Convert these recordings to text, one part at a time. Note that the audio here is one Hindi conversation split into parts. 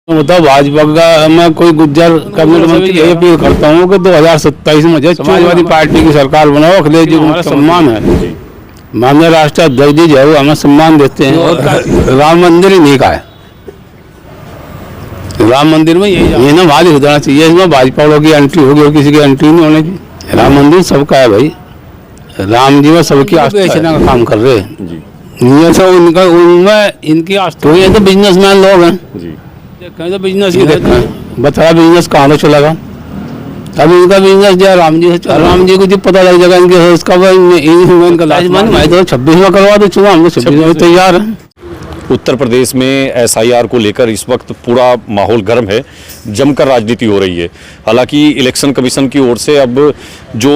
बताओ भाजपा का मैं कोई गुज्जर कैबिनेट मंत्री यही अपील करता हूँ कि 2027 में जो समाजवादी पार्टी की सरकार बनाओ, अखिलेश जी को हमारा सम्मान है। माननीय राष्ट्रीय अध्यक्ष जी जो है वो हमें सम्मान देते हैं। और राम मंदिर ही नहीं का है, राम मंदिर में ये ना वहाँ लिख देना चाहिए इसमें भाजपा वालों की एंट्री होगी और किसी की एंट्री नहीं होने की। राम मंदिर सबका है भाई, राम जी में सबकी आस्था बेचने का काम कर रहे हैं। ये सब उनका उनमें इनकी आस्था, तो ये तो बिजनेसमैन लोग हैं, कहीं तो बिजनेस ही देखते हैं। बताया बिजनेस कहाँ से चलेगा? अब इनका बिजनेस जो राम जी से, राम जी को जब पता लग जाएगा इनके उसका इनका लाजमान मैं तो 26 में करवा दो चुनाव, हम 26 में तैयार हैं। उत्तर प्रदेश में एसआईआर को लेकर इस वक्त पूरा माहौल गर्म है, जमकर राजनीति हो रही है। हालांकि इलेक्शन कमीशन की ओर से अब जो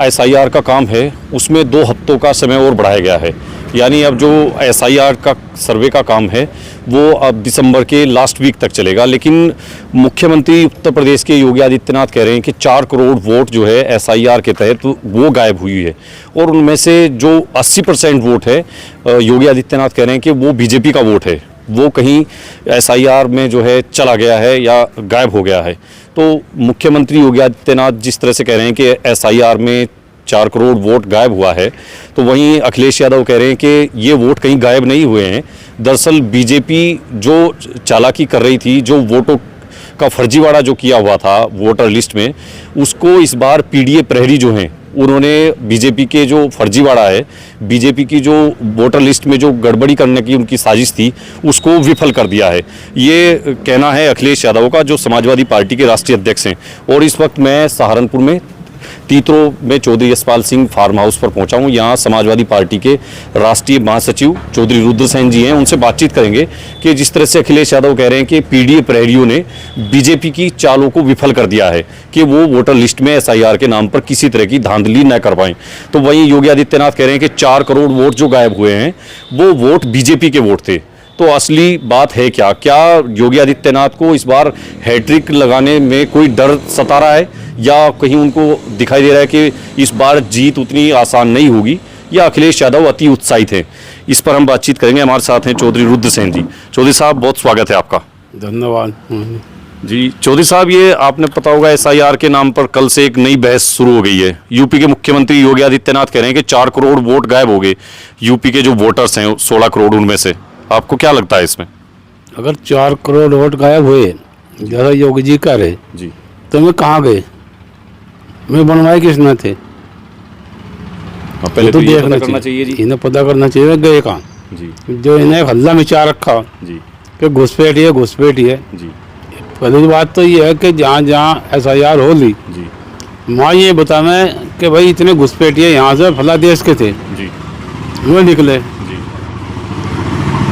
एसआईआर का काम है उसमें 2 हफ्तों का समय और बढ़ाया गया है। यानी अब जो एसआईआर का सर्वे का काम है वो अब दिसंबर के लास्ट वीक तक चलेगा। लेकिन मुख्यमंत्री उत्तर प्रदेश के योगी आदित्यनाथ कह रहे हैं कि 4 करोड़ वोट जो है एसआईआर के तहत वो गायब हुई है, और उनमें से जो 80% वोट है योगी आदित्यनाथ कह रहे हैं कि वो बीजेपी का वोट है, वो कहीं एसआईआर में जो है चला गया है या गायब हो गया है। तो मुख्यमंत्री योगी आदित्यनाथ जिस तरह से कह रहे हैं कि एसआईआर में 4 करोड़ वोट गायब हुआ है, तो वहीं अखिलेश यादव कह रहे हैं कि ये वोट कहीं गायब नहीं हुए हैं। दरअसल बीजेपी जो चालाकी कर रही थी, जो वोटों का फर्जीवाड़ा जो किया हुआ था वोटर लिस्ट में, उसको इस बार पीडीए प्रहरी जो हैं उन्होंने बीजेपी के जो फर्जीवाड़ा है, बीजेपी की जो वोटर लिस्ट में जो गड़बड़ी करने की उनकी साजिश थी उसको विफल कर दिया है। ये कहना है अखिलेश यादव का, जो समाजवादी पार्टी के राष्ट्रीय अध्यक्ष हैं। और इस वक्त मैं सहारनपुर में तीतरो में चौधरी यशपाल सिंह फार्म हाउस पर पहुंचा हूं। यहाँ समाजवादी पार्टी के राष्ट्रीय महासचिव चौधरी रुद्रसेन जी हैं, उनसे बातचीत करेंगे कि जिस तरह से अखिलेश यादव कह रहे हैं कि पीडीए प्रहरियों ने बीजेपी की चालों को विफल कर दिया है कि वो वोटर लिस्ट में एसआईआर के नाम पर किसी तरह की धांधली न कर पाएं। तो वहीं योगी आदित्यनाथ कह रहे हैं कि 4 करोड़ वोट जो गायब हुए हैं वो वोट बीजेपी के वोट थे। तो असली बात है क्या? क्या योगी आदित्यनाथ को इस बार हैट्रिक लगाने में कोई डर सता रहा है, या कहीं उनको दिखाई दे रहा है कि इस बार जीत उतनी आसान नहीं होगी, या अखिलेश यादव अति उत्साहित हैं? इस पर हम बातचीत करेंगे। हमारे साथ हैं चौधरी रुद्रसेन जी। चौधरी साहब, बहुत स्वागत है आपका। धन्यवाद जी। चौधरी साहब, ये आपने पता होगा एसआईआर के नाम पर कल से एक नई बहस शुरू हो गई है। यूपी के मुख्यमंत्री योगी आदित्यनाथ कह रहे हैं कि 4 करोड़ वोट गायब हो गए। यूपी के जो वोटर्स हैं 16 करोड़, उनमें से आपको क्या लगता है इसमें? अगर 4 करोड़ वोट गायब हुए जैसा योगी जी कह रहे जी, तो मैं कहाँ गए? मैं बनवाए किसने थे? पहले तो देखना चाहिए जी। इन्हें पता करना चाहिए गए कहाँ जी। जो इन्हें हल्ला मचा रखा जी कि घुसपैठी है घुसपैठी है। जी पहली बात तो ये है कि जहाँ जहाँ एसआईआर हो ली जी वहाँ ये बता मैं कि भाई इतने घुसपैठी है यहाँ से फला देश के थे, जी वो निकले। जी।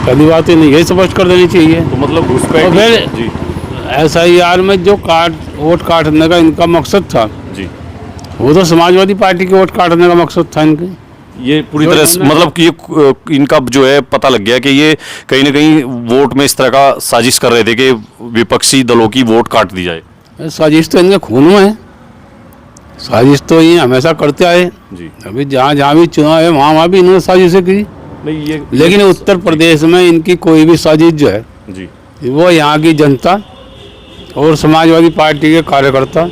पहली बात तो नहीं, यही स्पष्ट कर देनी चाहिए। तो मतलब और घुसपैठ फिर जी एसआईआर में जो वोट काटने का इनका मकसद था, जी, वो तो समाजवादी पार्टी के वोट काटने का मकसद था इनके। ये पूरी तरह से मतलब कि ये इनका जो है पता लग गया कि ये कहीं ना कहीं वोट में इस तरह का साजिश कर रहे थे कि विपक्षी दलों की वोट काट दी जाए। साजिश तो इनके खून में है, साजिश तो ये हमेशा करते आए। जी। अभी जहाँ जहाँ भी चुनाव है वहाँ वहाँ भी इन्होंने साजिशें की। नहीं, ये लेकिन उत्तर प्रदेश में इनकी कोई भी साजिश जो है जी वो यहाँ की जनता और समाजवादी पार्टी के कार्यकर्ता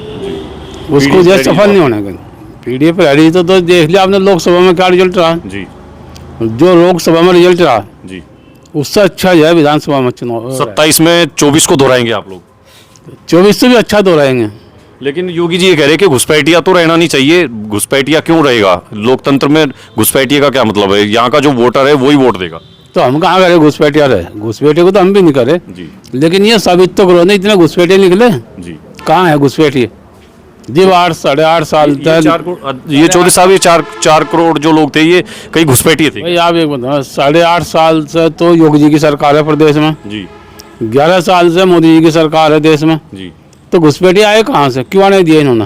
उसको जो सफल नहीं होने देंगे। पीडीए प्रहरी तो देख लिया आपने लोकसभा में क्या रिजल्ट रहा जी। जो लोकसभा में रिजल्ट रहा जी, उससे अच्छा जो है विधानसभा में चुनाव 27 में 24 को दोहराएंगे आप लोग? 24 से भी अच्छा दोहराएंगे। लेकिन योगी जी ये कह रहे हैं कि घुसपैठिया तो रहना नहीं चाहिए। घुसपैठिया क्यों रहेगा? लोकतंत्र में घुसपैठिया का क्या मतलब है? यहाँ का जो वोटर है वही वोट देगा। तो हम कहाँ करे घुसपैठिया रहे? घुसपैठिए को तो हम भी नहीं करे जी। लेकिन ये साबित तो करो नहीं, इतने घुसपैठिए निकले जी। कहाँ है घुसपैठिए? जी 8 साढ़े 8 साल तक ये चौधरी साहब, ये 4 करोड़ जो लोग थे ये कई घुसपैठिए थे। भाई आप एक बताओ, 8.5 साल से तो योगी जी की सरकार है प्रदेश में जी। 11 साल से मोदी जी की सरकार है देश में, जी। तो घुसपैठिए आए कहाँ से? क्यों आने दिए इन्होंने?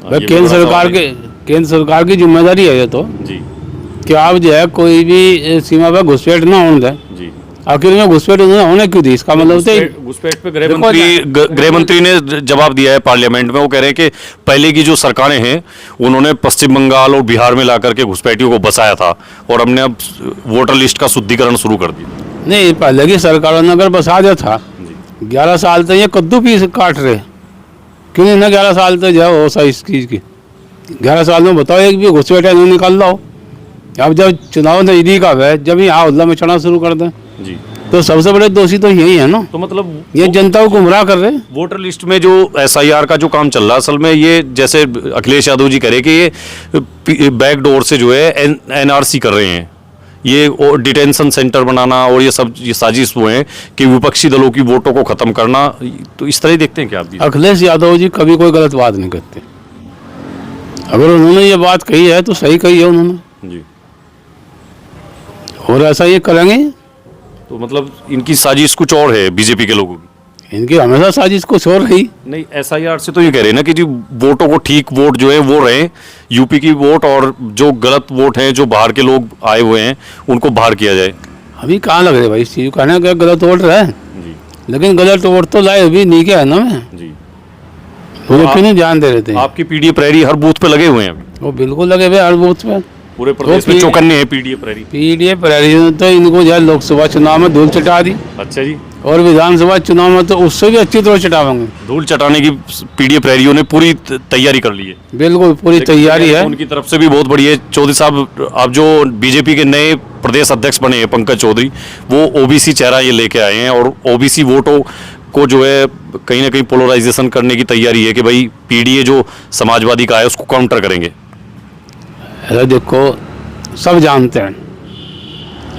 भाई ये केंद्र सरकार की जिम्मेदारी है ये तो जी कि आप जो है कोई भी सीमा पर घुसपैठ ना होने दें। जी। आखिर में घुसपैठ होने क्यों दी? इसका मतलब घुसपैठ पे गृह मंत्री ने जवाब दिया है पार्लियामेंट में। वो कह रहे हैं कि पहले की जो सरकारें हैं उन्होंने पश्चिम बंगाल और बिहार में लाकर के घुसपैठियों को बसाया था, और हमने अब वोटर लिस्ट का शुद्धिकरण शुरू कर दिया। नहीं, पहले की सरकारों ने अगर बसा दिया था 11 साल तक ये कद्दू पीस काट रहे, क्यों नहीं ना 11 साल तक जो है हो सही इस चीज़ की। 11 साल में बताओ एक भी घुसपैठा नहीं निकाल लो। अब जब चुनाव नजदीक आवे, जब यहाँ हल्ला मचाना शुरू कर दें, जी, तो सबसे बड़े दोषी तो यही है ना। तो मतलब ये जनता को गुमराह कर रहे हैं। वोटर लिस्ट में जो एसआईआर का जो काम चल रहा है, असल में ये जैसे अखिलेश यादव जी करे कि ये बैकडोर से जो है एनआरसी कर रहे हैं, ये डिटेंशन सेंटर बनाना और ये साजिश वो है कि विपक्षी दलों की वोटों को खत्म करना। तो इस तरह ही देखते हैं क्या आप भी? अखिलेश यादव जी कभी कोई गलत बात नहीं करते। अगर उन्होंने ये बात कही है तो सही कही है उन्होंने, जी, और ऐसा ये करेंगे। तो मतलब इनकी साजिश कुछ और है बीजेपी के लोगों की? इनकी हमेशा साजिश कुछ और रही। नहीं, एसआईआर से तो ये कह रहे हैं ना कि जी वोटों को ठीक वोट जो है वो रहे, यूपी की वोट, और जो गलत वोट हैं जो बाहर के लोग आए हुए हैं उनको बाहर किया जाए। अभी कहाँ लग रहे भाई इस चीज़ कहने का गलत वोट रहा है, जी, लेकिन गलत वोट तो लाए अभी नहीं क्या है ना। मैं जी, मुझे क्यों नहीं ध्यान दे रहे थे। आपकी पीडीए प्रहरी हर बूथ पे लगे हुए हैं अभी? वो बिल्कुल लगे हुए हर बूथ पे। पूरे प्रदेश में चौकन्ने हैं पीडीए प्रहरी। पीडीए प्रहरी तो इनको जो है लोकसभा चुनाव में धूल चटा दी, अच्छा जी, और विधानसभा चुनाव में तो उससे भी अच्छी तरह चटावेंगे। धूल चटाने की पीडीए प्रहरियों ने पूरी तैयारी कर ली है। बिल्कुल पूरी तैयारी है। उनकी तरफ से भी बहुत बड़ी है। चौधरी साहब, आप जो बीजेपी के नए प्रदेश अध्यक्ष बने हैं पंकज चौधरी, वो ओबीसी चेहरा ये लेके आए हैं, और ओबीसी वोटों को जो है कहीं ना कहीं पोलराइजेशन करने की तैयारी है कि भाई पीडीए जो समाजवादी का है उसको काउंटर करेंगे। ऐसा देखो, सब जानते हैं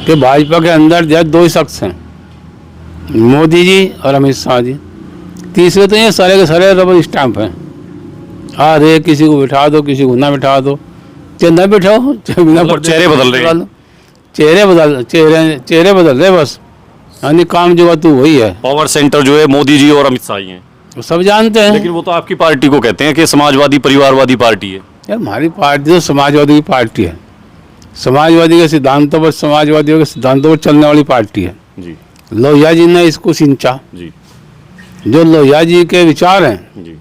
कि भाजपा के अंदर जो है दो ही शख्स हैं, मोदी जी और अमित शाह जी। तीसरे तो ये सारे के सारे रबर स्टैंप हैं। अरे किसी को बिठा दो, किसी को ना बिठा दो, चाहे ना बिठाओ, चाहे बिना मतलब चेहरे बदल रहे हैं। चेहरे बदल रहे बस, यानी काम जो तू वही है। पावर सेंटर जो है मोदी जी और अमित शाह ही हैं। वो सब जानते हैं। लेकिन वो तो आपकी पार्टी को कहते हैं कि समाजवादी परिवारवादी पार्टी है। यार हमारी पार्टी तो समाजवादी की पार्टी है। समाजवादी के सिद्धांतों पर, समाजवादियों के सिद्धांतों पर चलने वाली पार्टी है। जी, लोहिया जी ने इसको सिंचा। जी, जो लोहिया जी के विचार हैं जी,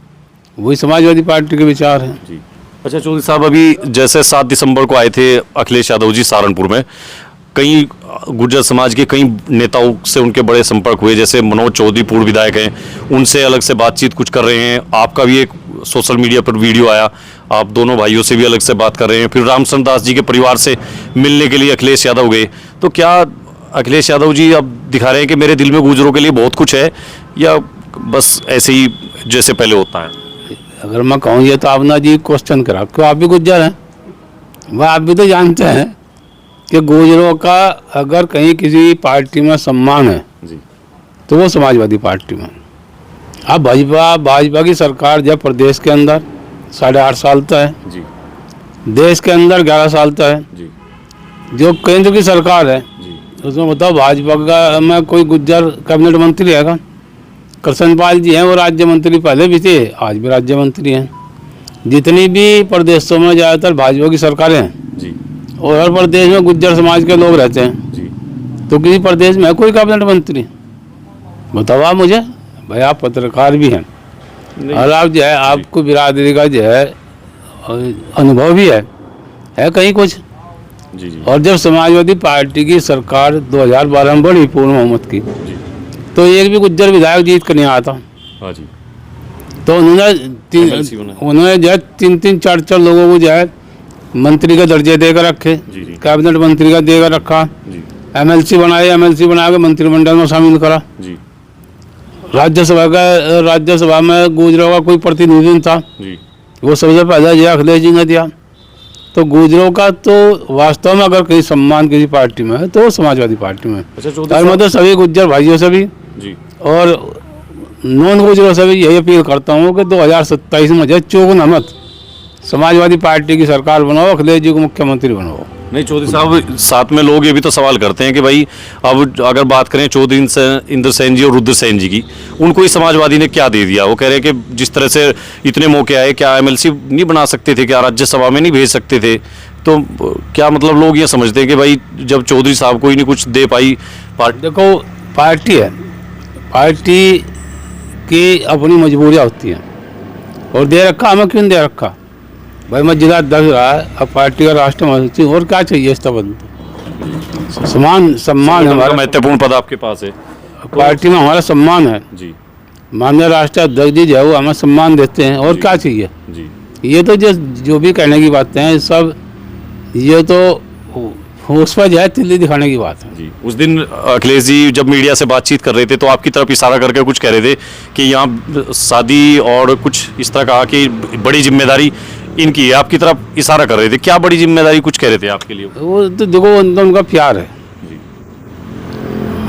वही समाजवादी पार्टी के विचार हैं। जी। अच्छा चौधरी साहब, अभी जैसे 7 दिसंबर को आए थे अखिलेश यादव जी सहारनपुर में, कई गुर्जर समाज के कई नेताओं से उनके बड़े संपर्क हुए, जैसे मनोज चौधरी पूर्व विधायक हैं, उनसे अलग से बातचीत कुछ कर रहे हैं। आपका भी एक सोशल मीडिया पर वीडियो आया, आप दोनों भाइयों से भी अलग से बात कर रहे हैं। फिर रामचंद्र दास जी के परिवार से मिलने के लिए अखिलेश यादव गए। तो क्या अखिलेश यादव जी अब दिखा रहे हैं कि मेरे दिल में गुर्जरों के लिए बहुत कुछ है, या बस ऐसे ही जैसे पहले होता है? अगर मैं कहूँ ये तो आप ना जी क्वेश्चन करा, क्यों आप भी गुर्जर हैं, वह आप भी तो जानते हैं कि गुर्जरों का अगर कहीं किसी पार्टी में सम्मान है जी, तो वो समाजवादी पार्टी में। अब भाजपा की सरकार जब प्रदेश के अंदर 8.5 साल तक है, जी, देश के अंदर 11 साल तक है, जी, जो केंद्र की सरकार है जी, उसमें बताओ भाजपा का में कोई गुर्जर कैबिनेट मंत्री है? कृष्णपाल जी हैं, वो राज्य मंत्री पहले भी थे, आज भी राज्य मंत्री हैं। जितनी भी प्रदेशों में ज़्यादातर भाजपा की सरकारें हैं, जी, और हर प्रदेश में गुर्जर समाज के लोग रहते हैं, जी। तो किसी प्रदेश में है कोई कैबिनेट मंत्री? बताओ आप मुझे। भाई आप पत्रकार भी हैं, और आप जो है आपको बिरादरी का जो है अनुभव भी है कहीं कुछ। जी, जी, और जब समाजवादी पार्टी की सरकार 2012 में बड़ी पूर्ण बहुमत की, जी, तो एक भी गुर्जर विधायक जीत कर नहीं आता। हाँ जी, तो MLC उन्होंने जो है 3-3, 4-4 लोगों को जो है मंत्री का दर्जे देकर रखे, जी, जी, कैबिनेट मंत्री का देकर रखा, जी, एमएलसी बना के मंत्रिमंडल में शामिल करा। जी, राज्यसभा में गुर्जरों का कोई प्रतिनिधि नहीं था, जी, वो सबसे पहले जो अखिलेश जी ने दिया। तो गुर्जरों का तो वास्तव में अगर कहीं सम्मान किसी पार्टी में है तो वो समाजवादी पार्टी में। अच्छा और मैं तो सभी गुर्जर भाइयों से भी जी, और नॉन गुर्जरों से भी यही अपील करता हूँ कि 2027 में जो चौगुना मत समाजवादी पार्टी की सरकार बनाओ, अखिलेश जी को मुख्यमंत्री बनाओ। नहीं चौधरी साहब, साथ में लोग ये भी तो सवाल करते हैं कि भाई अब अगर बात करें चौधरी इंद्र सेन जी और रुद्र सेन जी की, उनको ही समाजवादी ने क्या दे दिया? वो कह रहे हैं कि जिस तरह से इतने मौके आए, क्या एमएलसी नहीं बना सकते थे? क्या राज्यसभा में नहीं भेज सकते थे? तो क्या मतलब लोग ये समझते हैं कि भाई जब चौधरी साहब को ही नहीं कुछ दे पाई पार्टी? देखो पार्टी है, पार्टी की अपनी मजबूरियाँ होती हैं, और दे रखा हमें क्यों दे रखा? भाई मैं जिला अध्यक्ष रहा है, अब पार्टी का राष्ट्रीय महासचिव, और क्या चाहिए इस तब? सम्मान है हमारा। महत्वपूर्ण पद आपके पास है। पार्टी में हमारा सम्मान है। जी माननीय राष्ट्रीय अध्यक्ष जी जो है वो हमें सम्मान देते हैं, और क्या चाहिए। जी ये तो जो भी कहने की बातें हैं सब, ये तो उस पर जो है तिल्ली दिखाने की बात है। जी। उस दिन अखिलेश जी जब मीडिया से बातचीत कर रहे थे तो आपकी तरफ इशारा करके कुछ कह रहे थे कि यहाँ शादी और कुछ इस तरह कहा कि बड़ी जिम्मेदारी इनकी है, आपकी तरफ इशारा कर रहे थे। क्या बड़ी जिम्मेदारी कुछ कह रहे थे आपके लिए? वो तो देखो उनका प्यार है,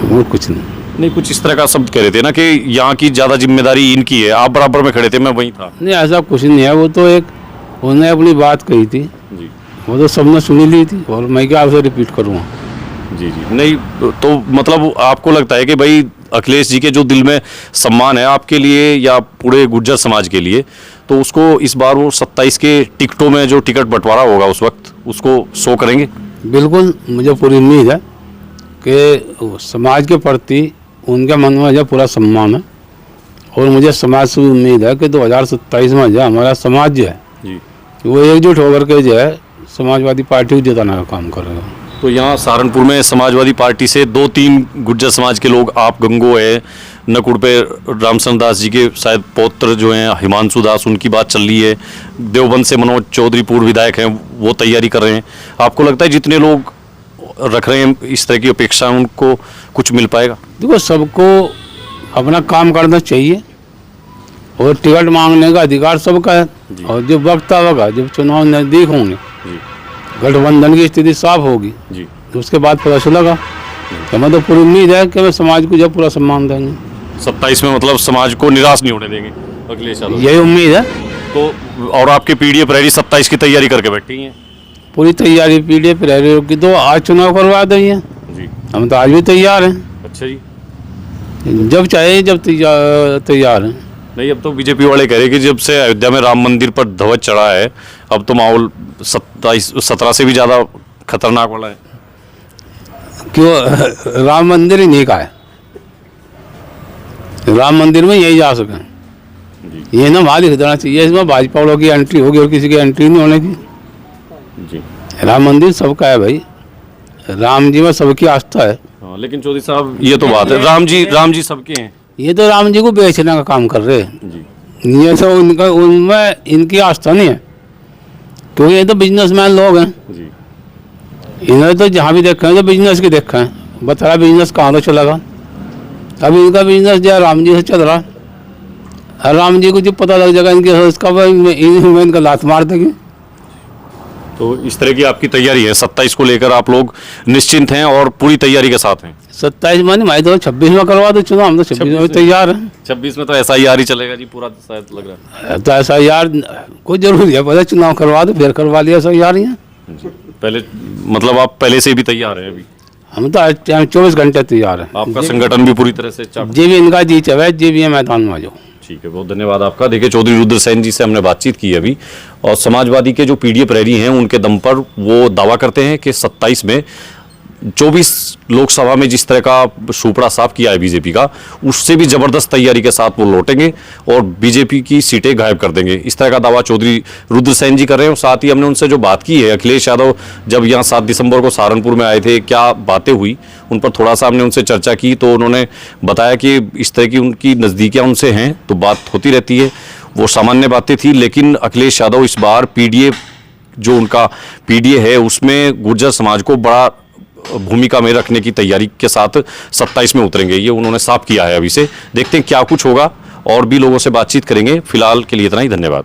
वो कुछ नहीं। कुछ इस तरह का शब्द कह रहे थे ना कि यहाँ की ज़्यादा जिम्मेदारी इनकी है, आप बराबर में खड़े थे, मैं वहीं था। नहीं, ऐसा कुछ नहीं है। वो तो एक उन्होंने अपनी बात कही थी, जी वो तो सबने सुनी ली थी, और मैं क्या आपसे रिपीट करूँगा। जी जी। नहीं तो मतलब आपको लगता है कि भाई अखिलेश जी के जो दिल में सम्मान है आपके लिए या पूरे गुर्जर समाज के लिए, तो उसको इस बार वो 27 के टिकटों में जो टिकट बंटवारा होगा उस वक्त उसको शो करेंगे? बिल्कुल, मुझे पूरी उम्मीद है कि समाज के प्रति उनके मन में जो पूरा सम्मान है, और मुझे समाज से उम्मीद है कि 2027 में जो हमारा समाज जो है जी वो एकजुट होकर के जो है समाजवादी पार्टी को जिताने का काम करेगा। तो यहाँ सहारनपुर में समाजवादी पार्टी से 2-3 गुर्जर समाज के लोग, आप गंगो है, नकुड़ पे रामचंद्र दास जी के शायद पौत्र जो हैं हिमांशु दास, उनकी बात चल रही है। देवबंद से मनोज चौधरी पूर्व विधायक हैं, वो तैयारी कर रहे हैं। आपको लगता है जितने लोग रख रहे हैं इस तरह की अपेक्षा, उनको कुछ मिल पाएगा? देखो, सबको अपना काम करना चाहिए, और टिकट मांगने का अधिकार सबका है। और जब वक्त आएगा, जब चुनाव नज़दीक होंगे, गठबंधन की स्थिति साफ होगी, जी तो उसके बाद पता चलेगा। हमें तो पूरी उम्मीद है कि वे समाज को जब पूरा सम्मान देंगे। 27 में मतलब समाज को निराश नहीं होने देंगे अखिलेश यादव? यही उम्मीद है। तो और आपके पीडीएफ रैली 27 की तैयारी करके बैठी हैं? पूरी तैयारी पीडीएफ रैलियों की तो आज चुनाव करवा देंगे जी। हम तो आज भी तैयार हैं, अच्छा जी। जब चाहे जब तैयार हैं। नहीं, अब तो बीजेपी वाले कह रहे हैं कि जब से अयोध्या में राम मंदिर पर ध्वज चढ़ा है, अब तो माहौल 17 से भी ज़्यादा खतरनाक वाला है। क्यों? राम मंदिर ही नहीं का है, राम मंदिर में यही जा सके। ये ना वहाँ लिख देना चाहिए इसमें भाजपा वालों की एंट्री होगी और किसी की एंट्री नहीं होने की। जी। राम मंदिर सबका है भाई, राम जी में सबकी आस्था है। हाँ, लेकिन चौधरी साहब ये तो बात है, राम जी सबके हैं। ये तो राम जी को बेचने का काम कर रहे हैं जी। ये सब उनका, उनमें इनकी आस्था नहीं है, क्योंकि ये तो बिजनेसमैन लोग हैं। जी। इन्होंने तो जहाँ भी देखा है तो बिजनेस की देखा है। बता बिजनेस कहाँ तो चलेगा? अभी इनका बिजनेस जो है राम जी से चल रहा है, और राम जी को जब पता लग जाएगा इनके उसका इनका लात मार देंगे। तो इस तरह की आपकी तैयारी है, 27 को लेकर आप लोग निश्चिंत हैं और पूरी तैयारी के साथ हैं? 27 में नहीं, तो 26 में करवा दो चुनाव, हम तो 26 में तैयार हैं। 26 में तो SIR ही चलेगा जी पूरा, शायद लग रहा है। तो ऐसा यार कोई जरूरी है, पहले चुनाव करवा दो फिर करवा लिया ऐसा यार। पहले मतलब आप पहले से भी तैयार हैं? अभी हम तो 24 घंटे तैयार हैं। आपका संगठन भी पूरी तरह से जी भी इनका जी चाहे जी भी मैदान में आ जाओ। ठीक है, बहुत धन्यवाद आपका। देखिए, चौधरी रुद्रसेन जी से हमने बातचीत की अभी, और समाजवादी के जो पीडीएफ रैली हैं उनके दम पर वो दावा करते हैं कि 27 में 24 लोकसभा में जिस तरह का सुपड़ा साफ किया है बीजेपी का, उससे भी जबरदस्त तैयारी के साथ वो लौटेंगे और बीजेपी की सीटें गायब कर देंगे। इस तरह का दावा चौधरी रुद्रसेन जी कर रहे हैं। और साथ ही हमने उनसे जो बात की है, अखिलेश यादव जब यहाँ 7 दिसंबर को सहारनपुर में आए थे, क्या बातें हुई उन पर थोड़ा सा हमने उनसे चर्चा की, तो उन्होंने बताया कि इस तरह की उनकी नज़दीकियाँ उनसे हैं, तो बात होती रहती है, वो सामान्य बातें थी। लेकिन अखिलेश यादव इस बार पीडीए जो उनका पीडीए है उसमें गुर्जर समाज को बड़ा भूमिका में रखने की तैयारी के साथ 27 में उतरेंगे, ये उन्होंने साफ किया है। अभी से देखते हैं क्या कुछ होगा, और भी लोगों से बातचीत करेंगे। फिलहाल के लिए इतना ही, धन्यवाद।